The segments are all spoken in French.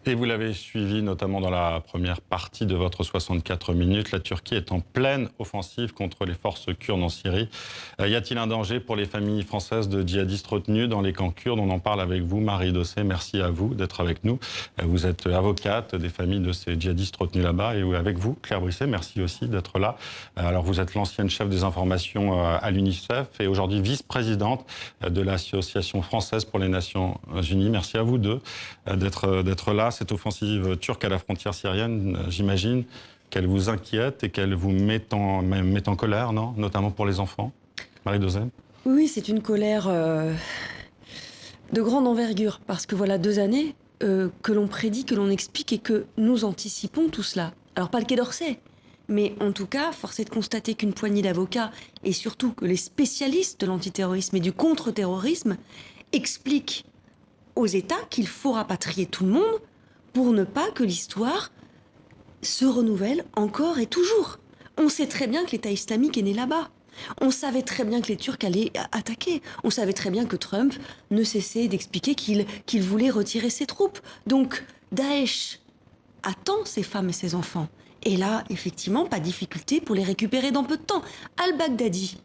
Et vous l'avez suivi notamment dans la première partie de votre 64 minutes. La Turquie est en pleine offensive contre les forces kurdes en Syrie. Y a-t-il un danger pour les familles françaises de djihadistes retenus dans les camps kurdes? On en parle avec vous, Marie Dossé. Merci à vous d'être avec nous. Vous êtes avocate des familles de ces djihadistes retenus là-bas. Et avec vous, Claire Brisset, merci aussi d'être là. Alors, vous êtes l'ancienne chef des informations à l'UNICEF et aujourd'hui vice-présidente de l'Association française pour les Nations Unies. Merci à vous deux d'être là. Cette offensive turque à la frontière syrienne, j'imagine qu'elle vous inquiète et qu'elle vous met en colère, non? Notamment pour les enfants. Marie Dosem. Oui, c'est une colère de grande envergure, parce que voilà 2 années que l'on prédit, que l'on explique et que nous anticipons tout cela. Alors pas le Quai d'Orsay, mais en tout cas, force est de constater qu'une poignée d'avocats, et surtout que les spécialistes de l'antiterrorisme et du contre-terrorisme, expliquent aux États qu'il faut rapatrier tout le monde pour ne pas que l'histoire se renouvelle encore et toujours. On sait très bien que l'État islamique est né là-bas. On savait très bien que les Turcs allaient attaquer. On savait très bien que Trump ne cessait d'expliquer qu'il voulait retirer ses troupes. Donc, Daesh attend ses femmes et ses enfants. Et là, effectivement, pas de difficulté pour les récupérer dans peu de temps. Al-Baghdadi,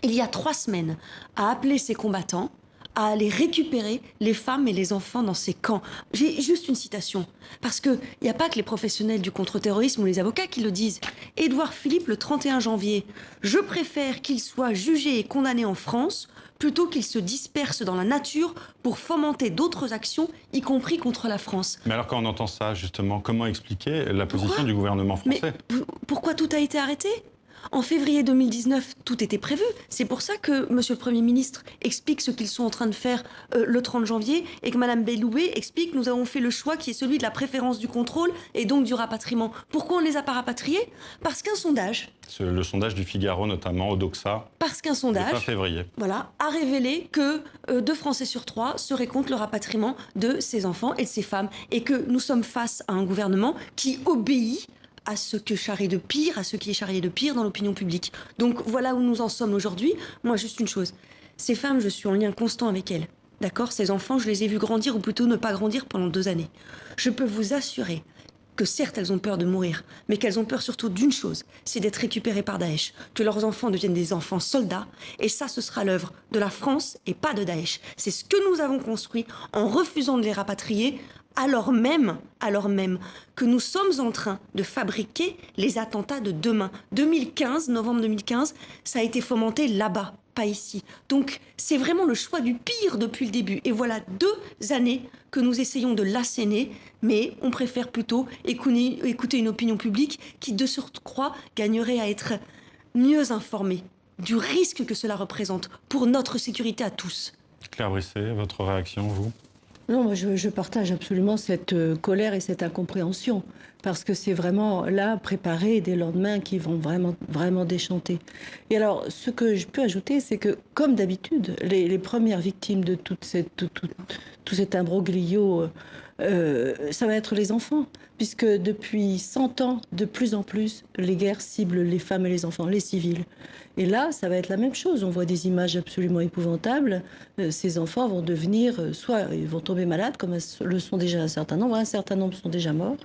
il y a 3 semaines, a appelé ses combattants à aller récupérer les femmes et les enfants dans ces camps. J'ai juste une citation, parce qu'il n'y a pas que les professionnels du contre-terrorisme ou les avocats qui le disent. Édouard Philippe, le 31 janvier, « Je préfère qu'il soit jugé et condamné en France plutôt qu'il se disperse dans la nature pour fomenter d'autres actions, y compris contre la France. » Mais alors quand on entend ça, justement, comment expliquer la position du gouvernement français? Mais pourquoi tout a été arrêté ? En février 2019, tout était prévu. C'est pour ça que Monsieur le Premier ministre explique ce qu'ils sont en train de faire le 30 janvier et que Madame Belloubet explique nous avons fait le choix qui est celui de la préférence du contrôle et donc du rapatriement. Pourquoi on ne les a pas rapatriés? Parce qu'un sondage... Le sondage du Figaro, notamment, au Doxa, parce qu'un sondage, fin février, voilà, a révélé que 2 Français sur 3 seraient contre le rapatriement de ces enfants et de ces femmes. Et que nous sommes face à un gouvernement qui obéit à ce que charrie de pire, à ce qui est charrié de pire dans l'opinion publique. Donc voilà où nous en sommes aujourd'hui. Moi, juste une chose. Ces femmes, je suis en lien constant avec elles. D'accord? Ces enfants, je les ai vus grandir, ou plutôt ne pas grandir pendant 2 années. Je peux vous assurer que certes, elles ont peur de mourir, mais qu'elles ont peur surtout d'une chose, c'est d'être récupérées par Daesh, que leurs enfants deviennent des enfants soldats, et ça, ce sera l'œuvre de la France et pas de Daesh. C'est ce que nous avons construit en refusant de les rapatrier, alors même que nous sommes en train de fabriquer les attentats de demain. 2015, novembre 2015, ça a été fomenté là-bas, pas ici. Donc c'est vraiment le choix du pire depuis le début. Et voilà 2 années que nous essayons de l'asséner, mais on préfère plutôt écouter une opinion publique qui, de surcroît, gagnerait à être mieux informée du risque que cela représente pour notre sécurité à tous. Claire Brisset, votre réaction, vous? Non, moi je partage absolument cette colère et cette incompréhension, parce que c'est vraiment là préparer des lendemains qui vont vraiment déchanter. Et alors, ce que je peux ajouter, c'est que, comme d'habitude, les premières victimes de tout cet imbroglio, ça va être les enfants, puisque depuis 100 ans, de plus en plus, les guerres ciblent les femmes et les enfants, les civils. Et là, ça va être la même chose. On voit des images absolument épouvantables. Ces enfants vont devenir, soit ils vont tomber malades, comme le sont déjà un certain nombre sont déjà morts.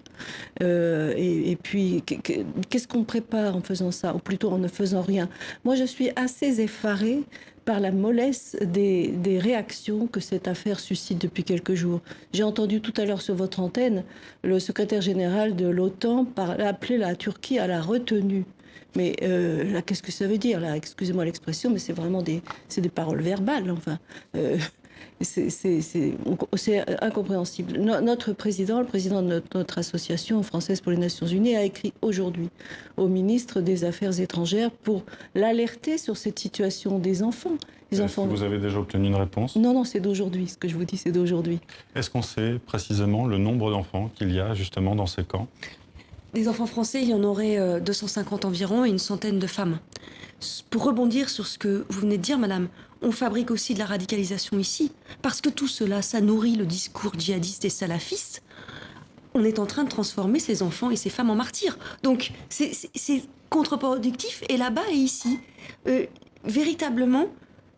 Et puis, qu'est-ce qu'on prépare en faisant ça, ou plutôt en ne faisant rien? Moi, je suis assez effarée par la mollesse des réactions que cette affaire suscite depuis quelques jours. J'ai entendu tout à l'heure sur votre antenne le secrétaire général de l'OTAN appeler la Turquie à la retenue. Mais là, qu'est-ce que ça veut dire? Là, excusez-moi l'expression, mais c'est vraiment des paroles verbales. Enfin, c'est incompréhensible. Notre président, le président de notre association française pour les Nations Unies, a écrit aujourd'hui au ministre des Affaires étrangères pour l'alerter sur cette situation des enfants. Est-ce que vous avez déjà obtenu une réponse? Non, c'est d'aujourd'hui. Ce que je vous dis, c'est d'aujourd'hui. Est-ce qu'on sait précisément le nombre d'enfants qu'il y a justement dans ces camps? Des enfants français, il y en aurait 250 environ et une centaine de femmes. Pour rebondir sur ce que vous venez de dire, madame, on fabrique aussi de la radicalisation ici. Parce que tout cela, ça nourrit le discours djihadiste et salafiste. On est en train de transformer ces enfants et ces femmes en martyrs. Donc, c'est contre-productif, et là-bas et ici. Véritablement,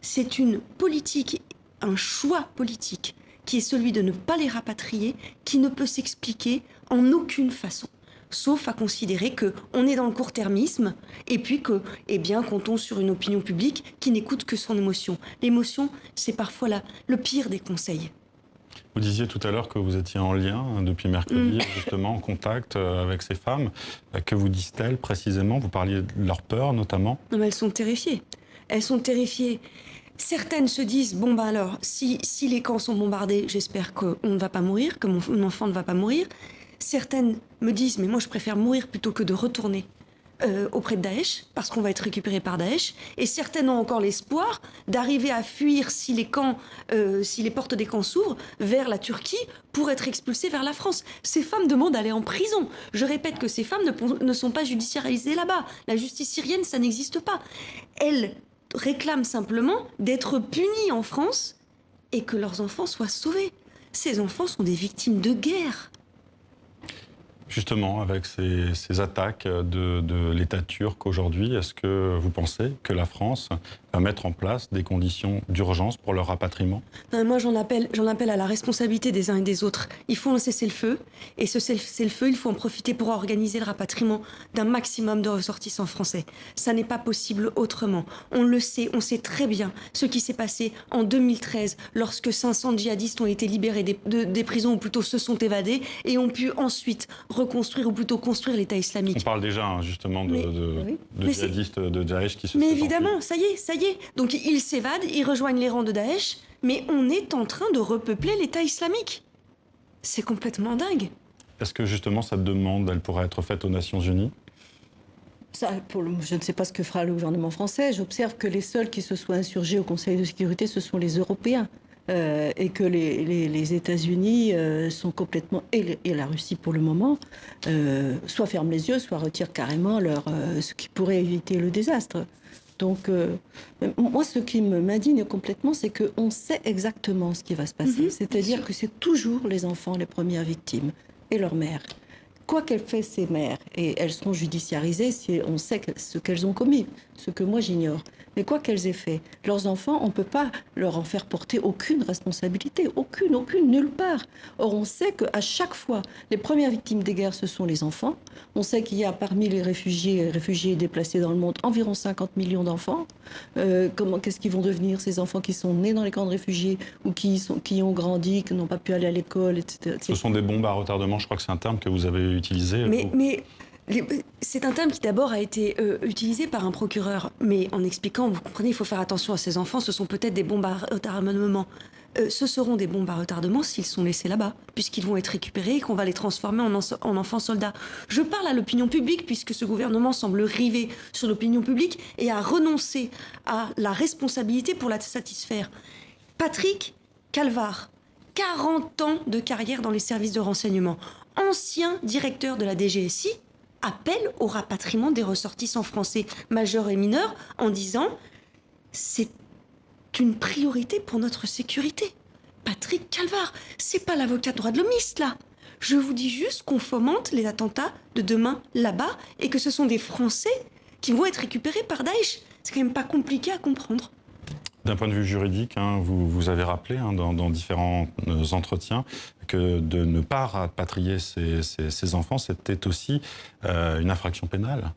c'est une politique, un choix politique qui est celui de ne pas les rapatrier, qui ne peut s'expliquer en aucune façon. Sauf à considérer qu'on est dans le court-termisme et puis qu'on tombe sur une opinion publique qui n'écoute que son émotion. L'émotion, c'est parfois le pire des conseils. Vous disiez tout à l'heure que vous étiez en lien depuis mercredi, justement, en contact avec ces femmes. Que vous disent-elles précisément? Vous parliez de leur peur, notamment. Non, mais elles sont terrifiées. Elles sont terrifiées. Certaines se disent, bon ben alors, si les camps sont bombardés, j'espère qu'on ne va pas mourir, que mon enfant ne va pas mourir. Certaines me disent, mais moi je préfère mourir plutôt que de retourner auprès de Daesh, parce qu'on va être récupéré par Daesh. Et certaines ont encore l'espoir d'arriver à fuir si les portes des camps s'ouvrent, vers la Turquie, pour être expulsées vers la France. Ces femmes demandent d'aller en prison. Je répète que ces femmes ne sont pas judiciarisées là-bas. La justice syrienne, ça n'existe pas. Elles réclament simplement d'être punies en France et que leurs enfants soient sauvés. Ces enfants sont des victimes de guerre. Justement, avec ces attaques de l'État turc aujourd'hui, est-ce que vous pensez que la France va mettre en place des conditions d'urgence pour leur rapatriement? Non, moi, j'en appelle à la responsabilité des uns et des autres. Il faut un cessez-le-feu. Et ce cessez-le-feu, il faut en profiter pour organiser le rapatriement d'un maximum de ressortissants français. Ça n'est pas possible autrement. On le sait, on sait très bien ce qui s'est passé en 2013, lorsque 500 djihadistes ont été libérés des prisons, ou plutôt se sont évadés, et ont pu ensuite reconstruire, ou plutôt construire l'État islamique. On parle déjà justement de djihadistes de Daesh qui se Mais évidemment, ça y est. Donc ils s'évadent, ils rejoignent les rangs de Daesh, mais on est en train de repeupler l'État islamique. C'est complètement dingue. Est-ce que justement cette demande, elle pourrait être faite aux Nations Unies? Je ne sais pas ce que fera le gouvernement français. J'observe que les seuls qui se soient insurgés au Conseil de sécurité, ce sont les Européens. Et que les États-Unis sont complètement, et la Russie pour le moment, soit ferment les yeux, soit retirent carrément ce qui pourrait éviter le désastre. Donc, moi, ce qui m'indigne complètement, c'est qu'on sait exactement ce qui va se passer. C'est-à-dire que c'est toujours les enfants les premières victimes, et leurs mères. Quoi qu'elles fassent ces mères, et elles seront judiciarisées si on sait ce qu'elles ont commis, ce que moi j'ignore. Mais quoi qu'elles aient fait, leurs enfants, on ne peut pas leur en faire porter aucune responsabilité, aucune, nulle part. Or, on sait qu'à chaque fois, les premières victimes des guerres, ce sont les enfants. On sait qu'il y a parmi les réfugiés déplacés dans le monde environ 50 millions d'enfants. Qu'est-ce qu'ils vont devenir, ces enfants qui sont nés dans les camps de réfugiés ou qui ont grandi, qui n'ont pas pu aller à l'école, etc. Ce sont des bombes à retardement, je crois que c'est un terme que vous avez utilisé. C'est un terme qui d'abord a été utilisé par un procureur, mais en expliquant, vous comprenez, il faut faire attention à ces enfants, ce sont peut-être des bombes à retardement. Ce seront des bombes à retardement s'ils sont laissés là-bas, puisqu'ils vont être récupérés et qu'on va les transformer en enfants soldats. Je parle à l'opinion publique, puisque ce gouvernement semble rivé sur l'opinion publique et a renoncé à la responsabilité pour la satisfaire. Patrick Calvar, 40 ans de carrière dans les services de renseignement, ancien directeur de la DGSI, appelle au rapatriement des ressortissants français majeurs et mineurs en disant « c'est une priorité pour notre sécurité ». Patrick Calvar, c'est pas l'avocat droit de l'homiste là. Je vous dis juste qu'on fomente les attentats de demain là-bas et que ce sont des Français qui vont être récupérés par Daesh. C'est quand même pas compliqué à comprendre. D'un point de vue juridique, vous avez rappelé dans différents entretiens que de ne pas rapatrier ces enfants, c'était aussi une infraction pénale.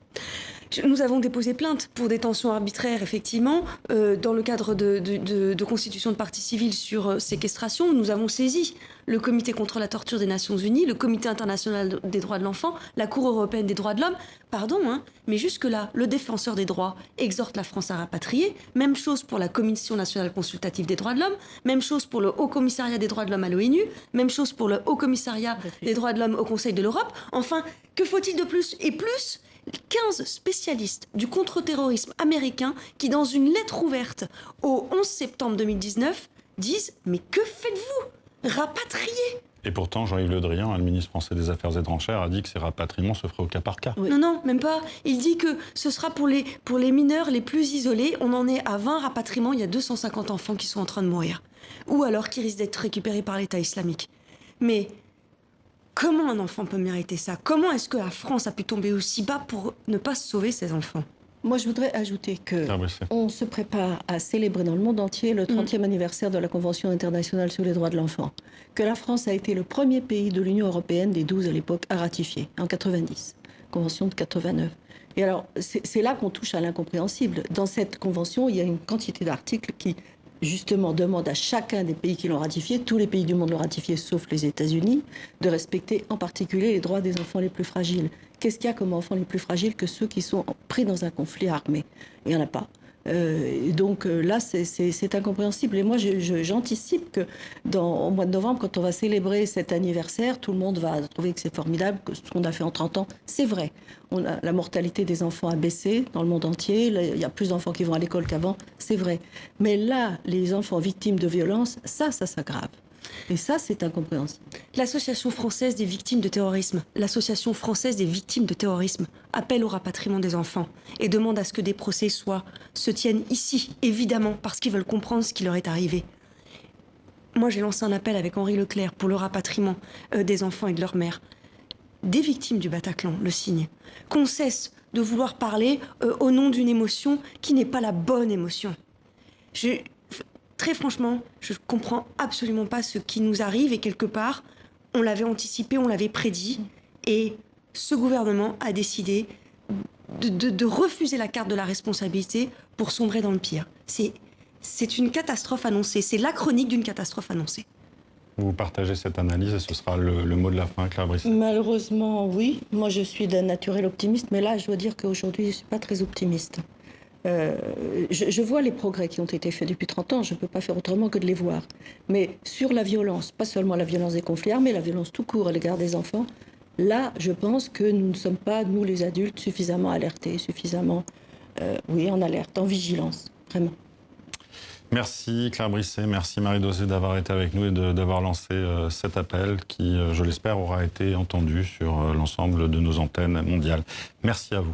Nous avons déposé plainte pour détention arbitraire, effectivement, dans le cadre de constitution de partie civile sur séquestration. Nous avons saisi le Comité contre la torture des Nations Unies, le Comité international des droits de l'enfant, la Cour européenne des droits de l'homme. Pardon, mais jusque-là, le défenseur des droits exhorte la France à rapatrier. Même chose pour la Commission nationale consultative des droits de l'homme. Même chose pour le Haut Commissariat des droits de l'homme à l'ONU. Même chose pour le Haut Commissariat des droits de l'homme au Conseil de l'Europe. Enfin, que faut-il de plus? Et plus, 15 spécialistes du contre-terrorisme américain qui, dans une lettre ouverte au 11 septembre 2019, disent « Mais que faites-vous? Rapatriez !» Et pourtant, Jean-Yves Le Drian, le ministre français des Affaires étrangères, a dit que ces rapatriements se feraient au cas par cas. Oui. Non, même pas. Il dit que ce sera pour les mineurs les plus isolés. On en est à 20 rapatriements. Il y a 250 enfants qui sont en train de mourir. Ou alors qui risquent d'être récupérés par l'État islamique. Mais comment un enfant peut mériter ça? Comment est-ce que la France a pu tomber aussi bas pour ne pas sauver ses enfants? Moi, je voudrais ajouter qu'on se prépare à célébrer dans le monde entier le 30e anniversaire de la Convention internationale sur les droits de l'enfant, que la France a été le premier pays de l'Union européenne, des 12 à l'époque, à ratifier, en 90, Convention de 89. Et alors, c'est là qu'on touche à l'incompréhensible. Dans cette convention, il y a une quantité d'articles qui, justement, demandent à chacun des pays qui l'ont ratifié, tous les pays du monde l'ont ratifié sauf les États-Unis, de respecter en particulier les droits des enfants les plus fragiles. Qu'est-ce qu'il y a comme enfants les plus fragiles que ceux qui sont pris dans un conflit armé? Il n'y en a pas. Donc là, c'est incompréhensible. Et moi, j'anticipe que au mois de novembre, quand on va célébrer cet anniversaire, tout le monde va trouver que c'est formidable, que ce qu'on a fait en 30 ans, c'est vrai. La mortalité des enfants a baissé dans le monde entier. Il y a plus d'enfants qui vont à l'école qu'avant, c'est vrai. Mais là, les enfants victimes de violences, ça s'aggrave. Et ça, c'est incompréhensible. L'Association française des victimes de terrorisme, l'Association française des victimes de terrorisme appelle au rapatriement des enfants et demande à ce que des procès se tiennent ici, évidemment, parce qu'ils veulent comprendre ce qui leur est arrivé. Moi, j'ai lancé un appel avec Henri Leclerc pour le rapatriement des enfants et de leurs mères. Des victimes du Bataclan le signent. Qu'on cesse de vouloir parler au nom d'une émotion qui n'est pas la bonne émotion. Très franchement, je ne comprends absolument pas ce qui nous arrive et quelque part, on l'avait anticipé, on l'avait prédit et ce gouvernement a décidé de refuser la carte de la responsabilité pour sombrer dans le pire. C'est une catastrophe annoncée, c'est la chronique d'une catastrophe annoncée. Vous partagez cette analyse et ce sera le mot de la fin, Claire Brisset? Malheureusement, oui. Moi, je suis d'un naturel optimiste, mais là, je dois dire qu'aujourd'hui, je ne suis pas très optimiste. Je vois les progrès qui ont été faits depuis 30 ans, je ne peux pas faire autrement que de les voir. Mais sur la violence, pas seulement la violence des conflits armés, la violence tout court à l'égard des enfants, là, je pense que nous ne sommes pas, nous les adultes, suffisamment alertés, suffisamment, en alerte, en vigilance, vraiment. Merci Claire Brisset, merci Marie Dosé d'avoir été avec nous et d'avoir lancé cet appel qui, je l'espère, aura été entendu sur l'ensemble de nos antennes mondiales. Merci à vous.